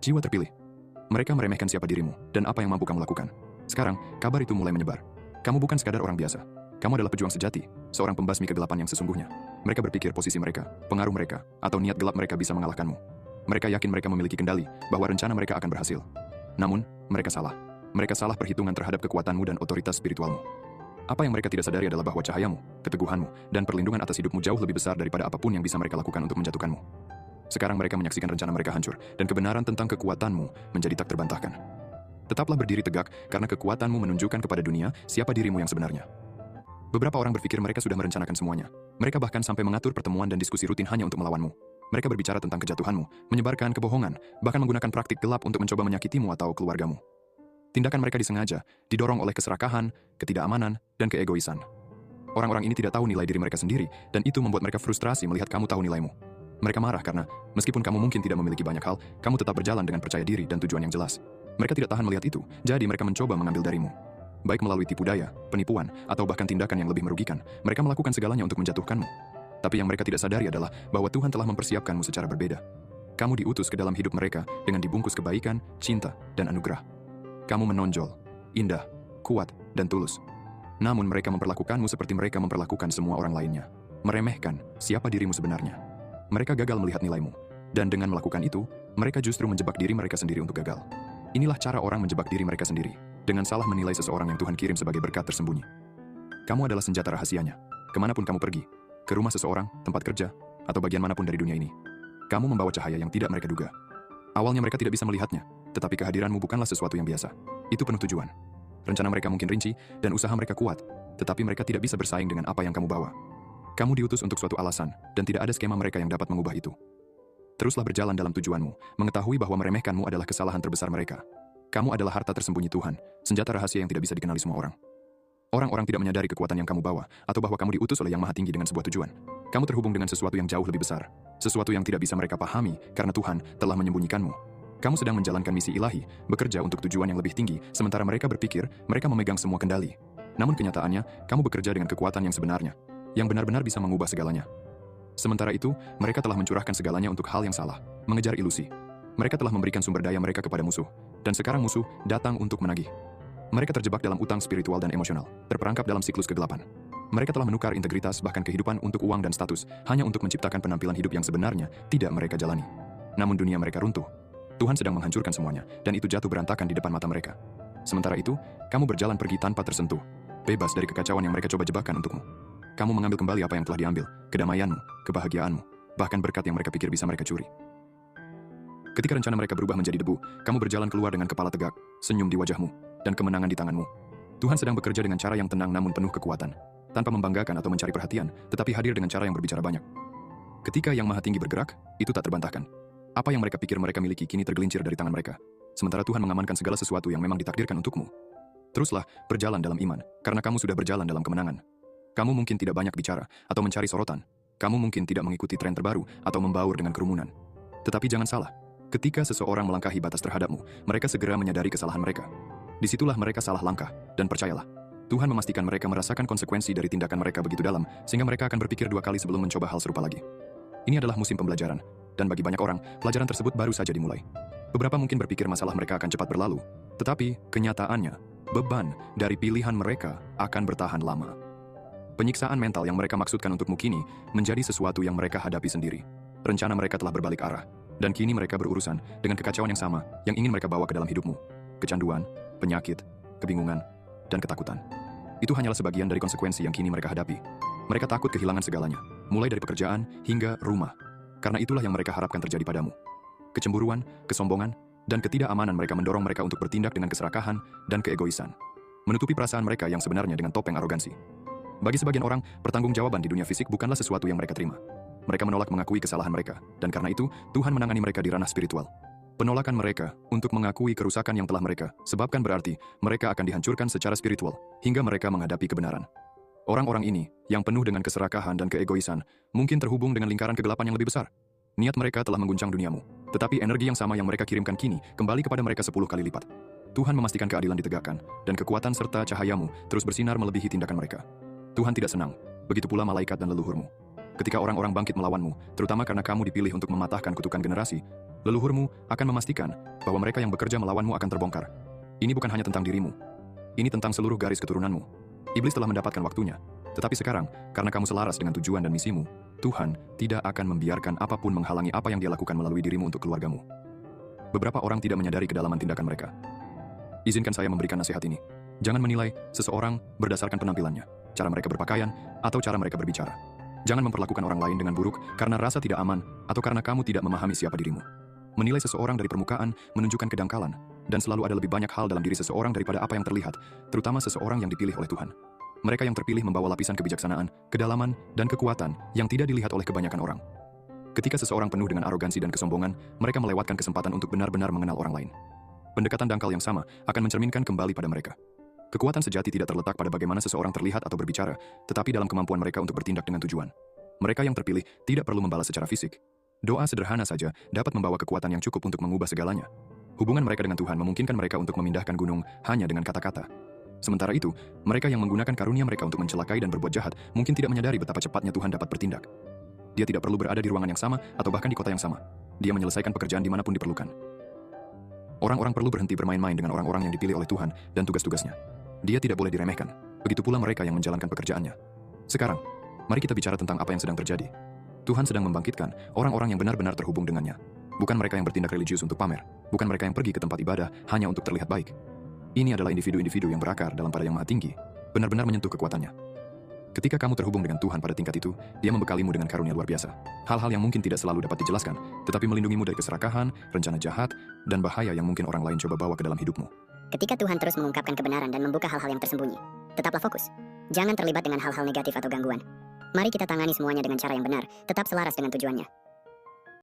Jiwa terpilih. Mereka meremehkan siapa dirimu dan apa yang mampu kamu lakukan. Sekarang, kabar itu mulai menyebar. Kamu bukan sekadar orang biasa. Kamu adalah pejuang sejati, seorang pembasmi kegelapan yang sesungguhnya. Mereka berpikir posisi mereka, pengaruh mereka, atau niat gelap mereka bisa mengalahkanmu. Mereka yakin mereka memiliki kendali, bahwa rencana mereka akan berhasil. Namun, mereka salah. Mereka salah perhitungan terhadap kekuatanmu dan otoritas spiritualmu. Apa yang mereka tidak sadari adalah bahwa cahayamu, keteguhanmu, dan perlindungan atas hidupmu jauh lebih besar daripada apapun yang bisa mereka lakukan untuk menjatuhkanmu. Sekarang mereka menyaksikan rencana mereka hancur, dan kebenaran tentang kekuatanmu menjadi tak terbantahkan. Tetaplah berdiri tegak, karena kekuatanmu menunjukkan kepada dunia siapa dirimu yang sebenarnya. Beberapa orang berpikir mereka sudah merencanakan semuanya. Mereka bahkan sampai mengatur pertemuan dan diskusi rutin hanya untuk melawanmu. Mereka berbicara tentang kejatuhanmu, menyebarkan kebohongan, bahkan menggunakan praktik gelap untuk mencoba menyakitimu atau keluargamu. Tindakan mereka disengaja, didorong oleh keserakahan, ketidakamanan, dan keegoisan. Orang-orang ini tidak tahu nilai diri mereka sendiri, dan itu membuat mereka frustrasi melihat kamu tahu nilaimu. Mereka marah karena, meskipun kamu mungkin tidak memiliki banyak hal, kamu tetap berjalan dengan percaya diri dan tujuan yang jelas. Mereka tidak tahan melihat itu, jadi mereka mencoba mengambil darimu. Baik melalui tipu daya, penipuan, atau bahkan tindakan yang lebih merugikan, mereka melakukan segalanya untuk menjatuhkanmu. Tapi yang mereka tidak sadari adalah bahwa Tuhan telah mempersiapkanmu secara berbeda. Kamu diutus ke dalam hidup mereka dengan dibungkus kebaikan, cinta, dan anugerah. Kamu menonjol, indah, kuat, dan tulus. Namun mereka memperlakukanmu seperti mereka memperlakukan semua orang lainnya. Meremehkan siapa dirimu sebenarnya. Mereka gagal melihat nilaimu. Dan dengan melakukan itu, mereka justru menjebak diri mereka sendiri untuk gagal. Inilah cara orang menjebak diri mereka sendiri, dengan salah menilai seseorang yang Tuhan kirim sebagai berkat tersembunyi. Kamu adalah senjata rahasianya. Kemanapun kamu pergi, ke rumah seseorang, tempat kerja, atau bagian manapun dari dunia ini, kamu membawa cahaya yang tidak mereka duga. Awalnya mereka tidak bisa melihatnya, tetapi kehadiranmu bukanlah sesuatu yang biasa. Itu penuh tujuan. Rencana mereka mungkin rinci, dan usaha mereka kuat, tetapi mereka tidak bisa bersaing dengan apa yang kamu bawa. Kamu diutus untuk suatu alasan, dan tidak ada skema mereka yang dapat mengubah itu. Teruslah berjalan dalam tujuanmu, mengetahui bahwa meremehkanmu adalah kesalahan terbesar mereka. Kamu adalah harta tersembunyi Tuhan, senjata rahasia yang tidak bisa dikenali semua orang. Orang-orang tidak menyadari kekuatan yang kamu bawa, atau bahwa kamu diutus oleh Yang Maha Tinggi dengan sebuah tujuan. Kamu terhubung dengan sesuatu yang jauh lebih besar, sesuatu yang tidak bisa mereka pahami, karena Tuhan telah menyembunyikanmu. Kamu sedang menjalankan misi ilahi, bekerja untuk tujuan yang lebih tinggi, sementara mereka berpikir mereka memegang semua kendali. Namun kenyataannya, kamu bekerja dengan kekuatan yang sebenarnya, yang benar-benar bisa mengubah segalanya. Sementara itu, mereka telah mencurahkan segalanya untuk hal yang salah, mengejar ilusi. Mereka telah memberikan sumber daya mereka kepada musuh, dan sekarang musuh datang untuk menagih. Mereka terjebak dalam utang spiritual dan emosional, terperangkap dalam siklus kegelapan. Mereka telah menukar integritas bahkan kehidupan untuk uang dan status, hanya untuk menciptakan penampilan hidup yang sebenarnya tidak mereka jalani. Namun dunia mereka runtuh. Tuhan sedang menghancurkan semuanya, dan itu jatuh berantakan di depan mata mereka. Sementara itu, kamu berjalan pergi tanpa tersentuh, bebas dari kekacauan yang mereka coba jebakan untukmu. Kamu mengambil kembali apa yang telah diambil, kedamaianmu, kebahagiaanmu, bahkan berkat yang mereka pikir bisa mereka curi. Ketika rencana mereka berubah menjadi debu, kamu berjalan keluar dengan kepala tegak, senyum di wajahmu, dan kemenangan di tanganmu. Tuhan sedang bekerja dengan cara yang tenang namun penuh kekuatan, tanpa membanggakan atau mencari perhatian, tetapi hadir dengan cara yang berbicara banyak. Ketika Yang Maha Tinggi bergerak, itu tak terbantahkan. Apa yang mereka pikir mereka miliki kini tergelincir dari tangan mereka, sementara Tuhan mengamankan segala sesuatu yang memang ditakdirkan untukmu. Teruslah berjalan dalam iman, karena kamu sudah berjalan dalam kemenangan. Kamu mungkin tidak banyak bicara atau mencari sorotan. Kamu mungkin tidak mengikuti tren terbaru atau membaur dengan kerumunan. Tetapi jangan salah, ketika seseorang melangkahi batas terhadapmu, mereka segera menyadari kesalahan mereka. Disitulah mereka salah langkah, dan percayalah, Tuhan memastikan mereka merasakan konsekuensi dari tindakan mereka begitu dalam, sehingga mereka akan berpikir dua kali sebelum mencoba hal serupa lagi. Ini adalah musim pembelajaran, dan bagi banyak orang, pelajaran tersebut baru saja dimulai. Beberapa mungkin berpikir masalah mereka akan cepat berlalu, tetapi kenyataannya, beban dari pilihan mereka akan bertahan lama. Penyiksaan mental yang mereka maksudkan untukmu kini menjadi sesuatu yang mereka hadapi sendiri. Rencana mereka telah berbalik arah, dan kini mereka berurusan dengan kekacauan yang sama yang ingin mereka bawa ke dalam hidupmu. Kecanduan, penyakit, kebingungan, dan ketakutan. Itu hanyalah sebagian dari konsekuensi yang kini mereka hadapi. Mereka takut kehilangan segalanya, mulai dari pekerjaan hingga rumah. Karena itulah yang mereka harapkan terjadi padamu. Kecemburuan, kesombongan, dan ketidakamanan mereka mendorong mereka untuk bertindak dengan keserakahan dan keegoisan. Menutupi perasaan mereka yang sebenarnya dengan topeng arogansi. Bagi sebagian orang, pertanggungjawaban di dunia fisik bukanlah sesuatu yang mereka terima. Mereka menolak mengakui kesalahan mereka, dan karena itu, Tuhan menangani mereka di ranah spiritual. Penolakan mereka untuk mengakui kerusakan yang telah mereka sebabkan berarti mereka akan dihancurkan secara spiritual, hingga mereka menghadapi kebenaran. Orang-orang ini, yang penuh dengan keserakahan dan keegoisan, mungkin terhubung dengan lingkaran kegelapan yang lebih besar. Niat mereka telah mengguncang duniamu, tetapi energi yang sama yang mereka kirimkan kini kembali kepada mereka 10 kali lipat. Tuhan memastikan keadilan ditegakkan, dan kekuatan serta cahayamu terus bersinar melebihi tindakan mereka. Tuhan tidak senang, begitu pula malaikat dan leluhurmu. Ketika orang-orang bangkit melawanmu, terutama karena kamu dipilih untuk mematahkan kutukan generasi, leluhurmu akan memastikan bahwa mereka yang bekerja melawanmu akan terbongkar. Ini bukan hanya tentang dirimu. Ini tentang seluruh garis keturunanmu. Iblis telah mendapatkan waktunya. Tetapi sekarang, karena kamu selaras dengan tujuan dan misimu, Tuhan tidak akan membiarkan apapun menghalangi apa yang Dia lakukan melalui dirimu untuk keluargamu. Beberapa orang tidak menyadari kedalaman tindakan mereka. Izinkan saya memberikan nasihat ini. Jangan menilai seseorang berdasarkan penampilannya, cara mereka berpakaian, atau cara mereka berbicara. Jangan memperlakukan orang lain dengan buruk karena rasa tidak aman atau karena kamu tidak memahami siapa dirimu. Menilai seseorang dari permukaan menunjukkan kedangkalan, dan selalu ada lebih banyak hal dalam diri seseorang daripada apa yang terlihat, terutama seseorang yang dipilih oleh Tuhan. Mereka yang terpilih membawa lapisan kebijaksanaan, kedalaman, dan kekuatan yang tidak dilihat oleh kebanyakan orang. Ketika seseorang penuh dengan arogansi dan kesombongan, mereka melewatkan kesempatan untuk benar-benar mengenal orang lain. Pendekatan dangkal yang sama akan mencerminkan kembali pada mereka. Kekuatan sejati tidak terletak pada bagaimana seseorang terlihat atau berbicara, tetapi dalam kemampuan mereka untuk bertindak dengan tujuan. Mereka yang terpilih tidak perlu membalas secara fisik. Doa sederhana saja dapat membawa kekuatan yang cukup untuk mengubah segalanya. Hubungan mereka dengan Tuhan memungkinkan mereka untuk memindahkan gunung hanya dengan kata-kata. Sementara itu, mereka yang menggunakan karunia mereka untuk mencelakai dan berbuat jahat mungkin tidak menyadari betapa cepatnya Tuhan dapat bertindak. Dia tidak perlu berada di ruangan yang sama atau bahkan di kota yang sama. Dia menyelesaikan pekerjaan dimanapun diperlukan. Orang-orang perlu berhenti bermain-main dengan orang-orang yang dipilih oleh Tuhan dan tugas-tugasnya. Dia tidak boleh diremehkan. Begitu pula mereka yang menjalankan pekerjaannya. Sekarang, mari kita bicara tentang apa yang sedang terjadi. Tuhan sedang membangkitkan orang-orang yang benar-benar terhubung dengannya. Bukan mereka yang bertindak religius untuk pamer. Bukan mereka yang pergi ke tempat ibadah hanya untuk terlihat baik. Ini adalah individu-individu yang berakar dalam pada yang maha tinggi, benar-benar menyentuh kekuatannya. Ketika kamu terhubung dengan Tuhan pada tingkat itu, Dia membekalimu dengan karunia luar biasa. Hal-hal yang mungkin tidak selalu dapat dijelaskan, tetapi melindungimu dari keserakahan, rencana jahat, dan bahaya yang mungkin orang lain coba bawa ke dalam hidupmu. Ketika Tuhan terus mengungkapkan kebenaran dan membuka hal-hal yang tersembunyi, tetaplah fokus. Jangan terlibat dengan hal-hal negatif atau gangguan. Mari kita tangani semuanya dengan cara yang benar, tetap selaras dengan tujuannya.